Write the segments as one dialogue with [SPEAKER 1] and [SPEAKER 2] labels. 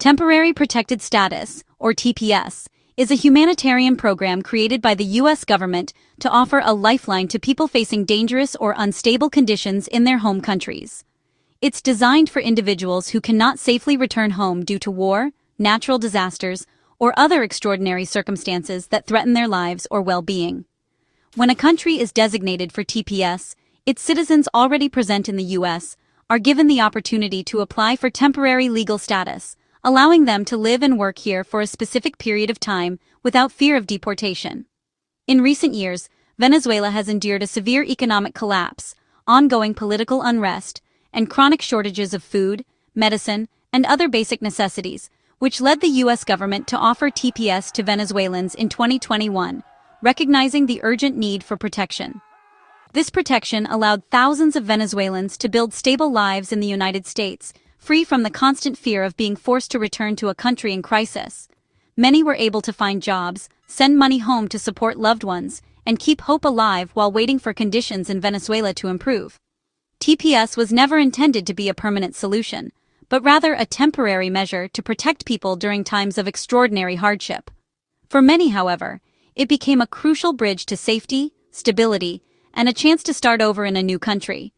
[SPEAKER 1] Temporary Protected Status, or TPS, is a humanitarian program created by the U.S. government to offer a lifeline to people facing dangerous or unstable conditions in their home countries. It's designed for individuals who cannot safely return home due to war, natural disasters, or other extraordinary circumstances that threaten their lives or well-being. When a country is designated for TPS, its citizens already present in the U.S. are given the opportunity to apply for temporary legal status, allowing them to live and work here for a specific period of time without fear of deportation. In recent years, Venezuela has endured a severe economic collapse, ongoing political unrest, and chronic shortages of food, medicine, and other basic necessities, which led the U.S. government to offer TPS to Venezuelans in 2021, recognizing the urgent need for protection. This protection allowed thousands of Venezuelans to build stable lives in the United States, free from the constant fear of being forced to return to a country in crisis. Many were able to find jobs, send money home to support loved ones, and keep hope alive while waiting for conditions in Venezuela to improve. TPS was never intended to be a permanent solution, but rather a temporary measure to protect people during times of extraordinary hardship. For many, however, it became a crucial bridge to safety, stability, and a chance to start over in a new country.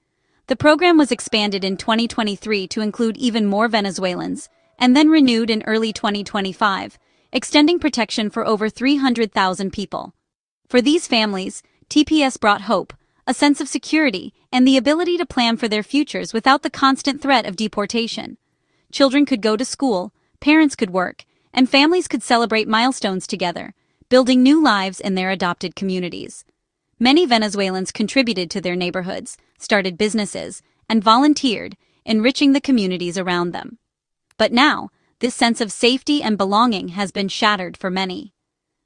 [SPEAKER 1] The program was expanded in 2023 to include even more Venezuelans, and then renewed in early 2025, extending protection for over 300,000 people. For these families, TPS brought hope, a sense of security, and the ability to plan for their futures without the constant threat of deportation. Children could go to school, parents could work, and families could celebrate milestones together, building new lives in their adopted communities. Many Venezuelans contributed to their neighborhoods, started businesses, and volunteered, enriching the communities around them. But now, this sense of safety and belonging has been shattered for many.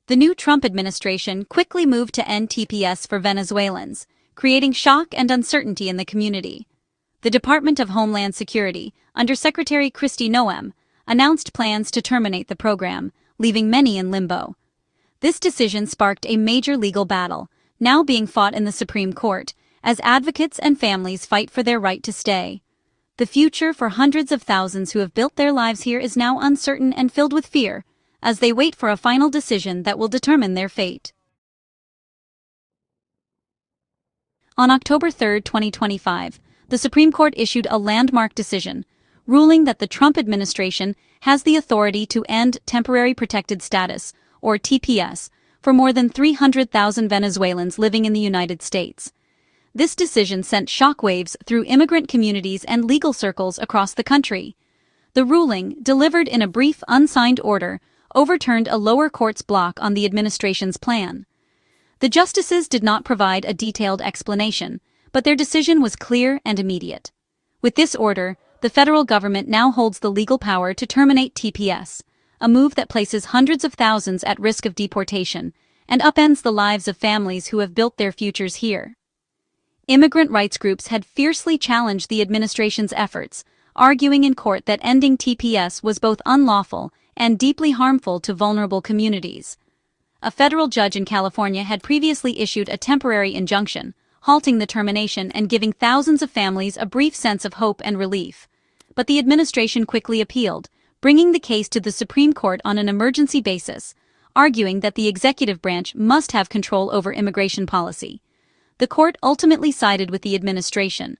[SPEAKER 1] The new Trump administration quickly moved to end TPS for Venezuelans, creating shock and uncertainty in the community. The Department of Homeland Security, under Secretary Kristi Noem, announced plans to terminate the program, leaving many in limbo. This decision sparked a major legal battle, now being fought in the Supreme Court, as advocates and families fight for their right to stay. The future for hundreds of thousands who have built their lives here is now uncertain and filled with fear, as they wait for a final decision that will determine their fate. On October 3, 2025, the Supreme Court issued a landmark decision, ruling that the Trump administration has the authority to end temporary protected status, or TPS, for more than 300,000 Venezuelans living in the United States. This decision sent shockwaves through immigrant communities and legal circles across the country. The ruling, delivered in a brief unsigned order, overturned a lower court's block on the administration's plan. The justices did not provide a detailed explanation, but their decision was clear and immediate. With this order, the federal government now holds the legal power to terminate TPS, a move that places hundreds of thousands at risk of deportation and upends the lives of families who have built their futures here. Immigrant rights groups had fiercely challenged the administration's efforts, arguing in court that ending TPS was both unlawful and deeply harmful to vulnerable communities. A federal judge in California had previously issued a temporary injunction, halting the termination and giving thousands of families a brief sense of hope and relief. But the administration quickly appealed, bringing the case to the Supreme Court on an emergency basis, arguing that the executive branch must have control over immigration policy. The court ultimately sided with the administration,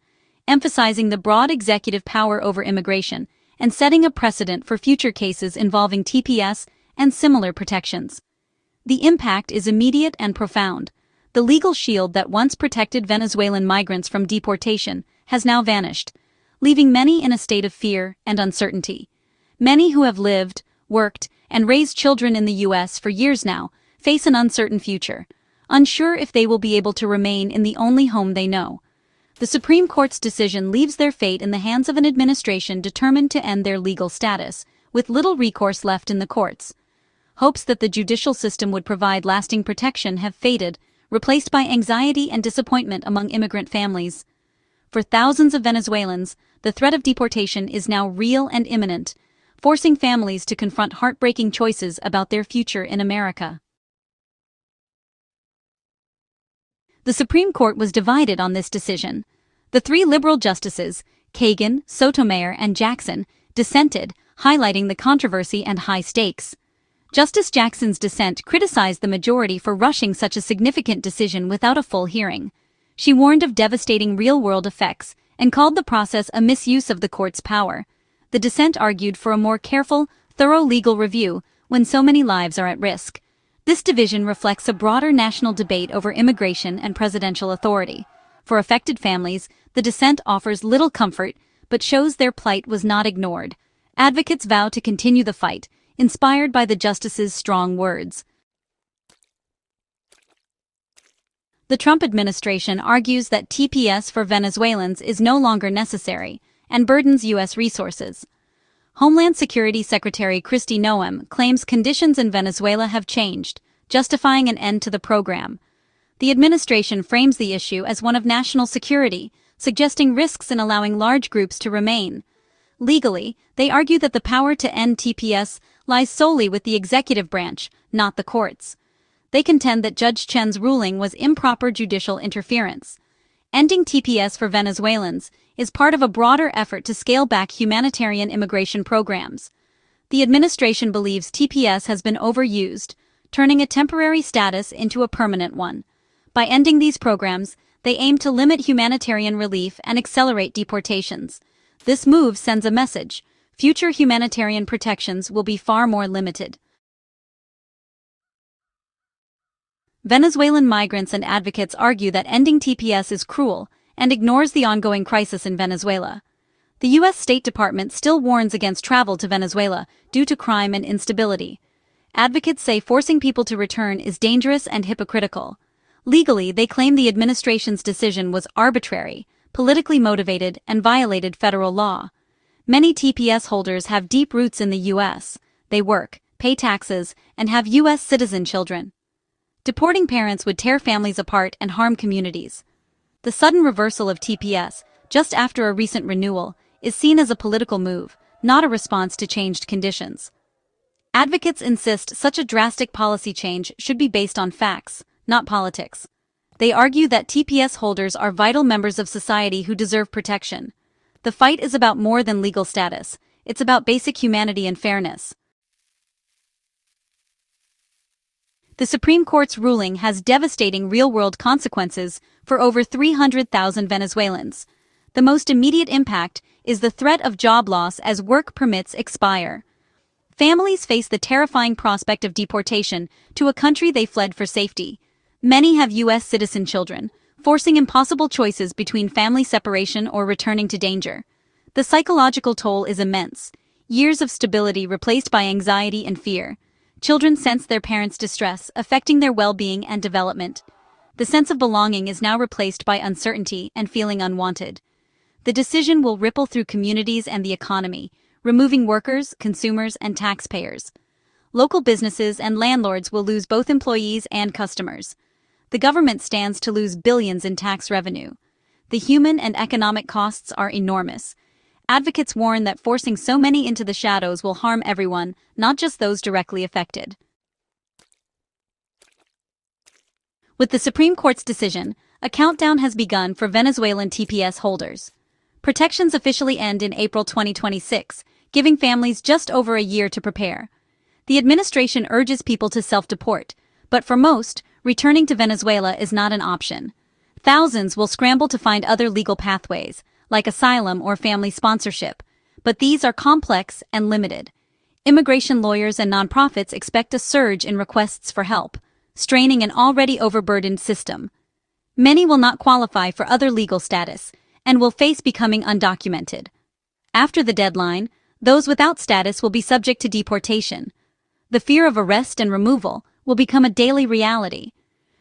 [SPEAKER 1] emphasizing the broad executive power over immigration and setting a precedent for future cases involving TPS and similar protections. The impact is immediate and profound. The legal shield that once protected Venezuelan migrants from deportation has now vanished, leaving many in a state of fear and uncertainty. Many who have lived, worked, and raised children in the U.S. for years now face an uncertain future, unsure if they will be able to remain in the only home they know. The Supreme Court's decision leaves their fate in the hands of an administration determined to end their legal status, with little recourse left in the courts. Hopes that the judicial system would provide lasting protection have faded, replaced by anxiety and disappointment among immigrant families. For thousands of Venezuelans, the threat of deportation is now real and imminent, forcing families to confront heartbreaking choices about their future in America. The Supreme Court was divided on this decision. The three liberal justices, Kagan, Sotomayor, and Jackson, dissented, highlighting the controversy and high stakes. Justice Jackson's dissent criticized the majority for rushing such a significant decision without a full hearing. She warned of devastating real-world effects and called the process a misuse of the court's power. The dissent argued for a more careful, thorough legal review when so many lives are at risk. This division reflects a broader national debate over immigration and presidential authority. For affected families, the dissent offers little comfort, but shows their plight was not ignored. Advocates vow to continue the fight, inspired by the justice's strong words. The Trump administration argues that TPS for Venezuelans is no longer necessary and burdens U.S. resources. Homeland Security Secretary Kristi Noem claims conditions in Venezuela have changed, justifying an end to the program. The administration frames the issue as one of national security, suggesting risks in allowing large groups to remain. Legally, they argue that the power to end TPS lies solely with the executive branch, not the courts. They contend that Judge Chen's ruling was improper judicial interference. Ending TPS for Venezuelans is part of a broader effort to scale back humanitarian immigration programs. The administration believes TPS has been overused, turning a temporary status into a permanent one. By ending these programs, they aim to limit humanitarian relief and accelerate deportations. This move sends a message: future humanitarian protections will be far more limited. Venezuelan migrants and advocates argue that ending TPS is cruel and ignores the ongoing crisis in Venezuela. The U.S. State Department still warns against travel to Venezuela due to crime and instability. Advocates say forcing people to return is dangerous and hypocritical. Legally, they claim the administration's decision was arbitrary, politically motivated, and violated federal law. Many TPS holders have deep roots in the U.S. They work, pay taxes, and have U.S. citizen children. Deporting parents would tear families apart and harm communities. The sudden reversal of TPS, just after a recent renewal, is seen as a political move, not a response to changed conditions. Advocates insist such a drastic policy change should be based on facts, not politics. They argue that TPS holders are vital members of society who deserve protection. The fight is about more than legal status. It's about basic humanity and fairness. The Supreme Court's ruling has devastating real-world consequences for over 300,000 Venezuelans. The most immediate impact is the threat of job loss as work permits expire. Families face the terrifying prospect of deportation to a country they fled for safety. Many have U.S. citizen children, forcing impossible choices between family separation or returning to danger. The psychological toll is immense. Years of stability replaced by anxiety and fear. Children sense their parents' distress, affecting their well-being and development. The sense of belonging is now replaced by uncertainty and feeling unwanted. The decision will ripple through communities and the economy, removing workers, consumers, and taxpayers. Local businesses and landlords will lose both employees and customers. The government stands to lose billions in tax revenue. The human and economic costs are enormous. Advocates warn that forcing so many into the shadows will harm everyone, not just those directly affected. With the Supreme Court's decision, a countdown has begun for Venezuelan TPS holders. Protections officially end in April 2026, giving families just over a year to prepare. The administration urges people to self-deport, but for most, returning to Venezuela is not an option. Thousands will scramble to find other legal pathways, like asylum or family sponsorship, but these are complex and limited. Immigration lawyers and nonprofits expect a surge in requests for help, straining an already overburdened system. Many will not qualify for other legal status and will face becoming undocumented. After the deadline, those without status will be subject to deportation. The fear of arrest and removal will become a daily reality.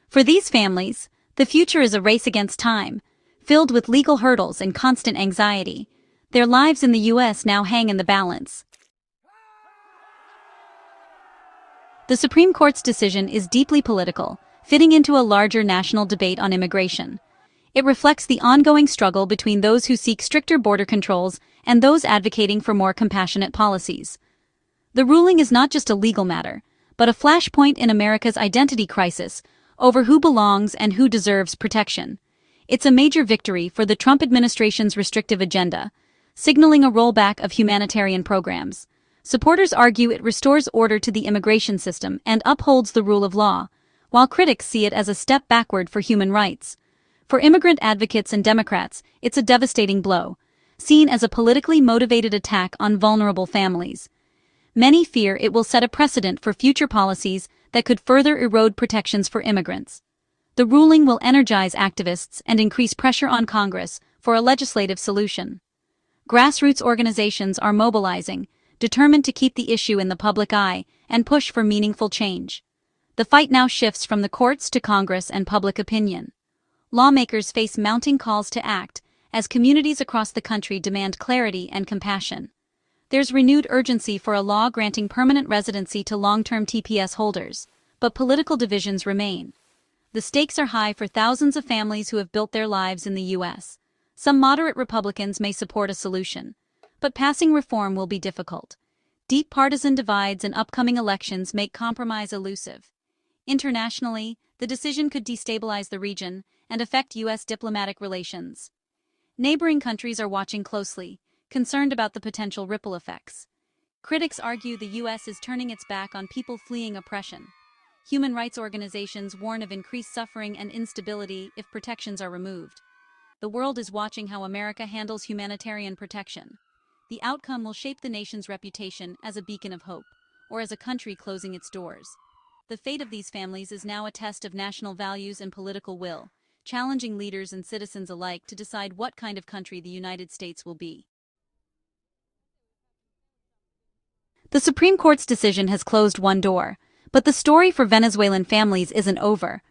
[SPEAKER 1] For these families, the future is a race against time, filled with legal hurdles and constant anxiety. Their lives in the U.S. now hang in the balance. The Supreme Court's decision is deeply political, fitting into a larger national debate on immigration. It reflects the ongoing struggle between those who seek stricter border controls and those advocating for more compassionate policies. The ruling is not just a legal matter, but a flashpoint in America's identity crisis over who belongs and who deserves protection. It's a major victory for the Trump administration's restrictive agenda, signaling a rollback of humanitarian programs. Supporters argue it restores order to the immigration system and upholds the rule of law, while critics see it as a step backward for human rights. For immigrant advocates and Democrats, it's a devastating blow, seen as a politically motivated attack on vulnerable families. Many fear it will set a precedent for future policies that could further erode protections for immigrants. The ruling will energize activists and increase pressure on Congress for a legislative solution. Grassroots organizations are mobilizing, determined to keep the issue in the public eye and push for meaningful change. The fight now shifts from the courts to Congress and public opinion. Lawmakers face mounting calls to act as communities across the country demand clarity and compassion. There's renewed urgency for a law granting permanent residency to long-term TPS holders, but political divisions remain. The stakes are high for thousands of families who have built their lives in the U.S. Some moderate Republicans may support a solution, but passing reform will be difficult. Deep partisan divides and upcoming elections make compromise elusive. Internationally, the decision could destabilize the region and affect U.S. diplomatic relations. Neighboring countries are watching closely, concerned about the potential ripple effects. Critics argue the U.S. is turning its back on people fleeing oppression. Human rights organizations warn of increased suffering and instability if protections are removed. The world is watching how America handles humanitarian protection. The outcome will shape the nation's reputation as a beacon of hope, or as a country closing its doors. The fate of these families is now a test of national values and political will, challenging leaders and citizens alike to decide what kind of country the United States will be. The Supreme Court's decision has closed one door, but the story for Venezuelan families isn't over.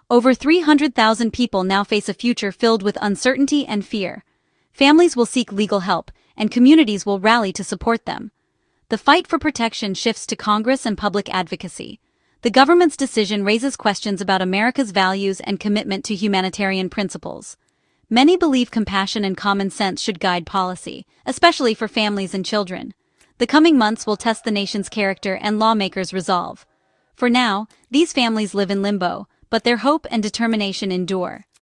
[SPEAKER 1] Over 300,000 people now face a future filled with uncertainty and fear. Families will seek legal help, and communities will rally to support them. The fight for protection shifts to Congress and public advocacy. The government's decision raises questions about America's values and commitment to humanitarian principles. Many believe compassion and common sense should guide policy, especially for families and children. The coming months will test the nation's character and lawmakers' resolve. For now, these families live in limbo, but their hope and determination endure.